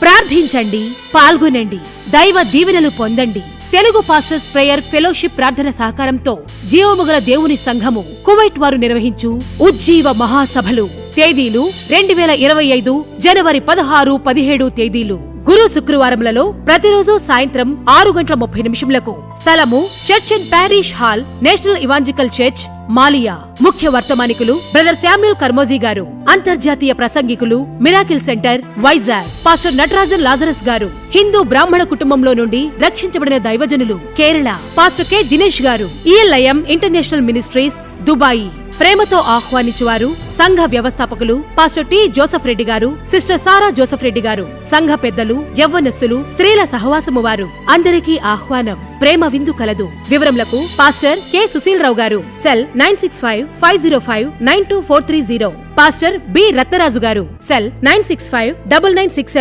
ప్రార్థించండి, పాల్గొనండి, దైవ దీవెనలు పొందండి. తెలుగు పాస్టర్స్ ప్రేయర్ ఫెలోషిప్ ప్రార్థన సహకారంతో జీవముగల దేవుని సంఘము కువైట్ వారు నిర్వహించు ఉజ్జీవ మహాసభలు. తేదీలు 2025 జనవరి 16, 17 తేదీలు. గురు శుక్రవారములలో ప్రతిరోజు సాయంత్రం 6:30 స్థలము church and parish hall, national evangelical church, మాలియా. ముఖ్య వర్తమానికులు బ్రదర్ శామ్యూల్ కర్మోజీ గారు. అంతర్జాతీయ ప్రసంగికులు miracle centre, Vizag pastor Natarajan Lazarus గారు. హిందూ బ్రాహ్మణ కుటుంబంలో నుండి రక్షించబడిన దైవజనులు కేరళ పాస్టర్ కె దినేష్ గారు. ELIM international ministries, Dubai. ప్రేమతో ఆహ్వానించువారు సంఘ వ్యవస్థాపకులు పాస్టర్ టి జోసఫ్ రెడ్డి గారు, సిస్టర్ సారా జోసఫ్ రెడ్డి గారు. సంఘ పెద్దలు, యవ్వనస్తులు, స్త్రీల సహవాసము వారు. అందరికీ ఆహ్వానం. ప్రేమ విందు కలదు. వివరములకు పాస్టర్ కె సుశీల్ రావు గారు. సెల్ 965-505-92430. పాస్టర్ బి రత్నరాజు గారు. సెల్ 965-9967.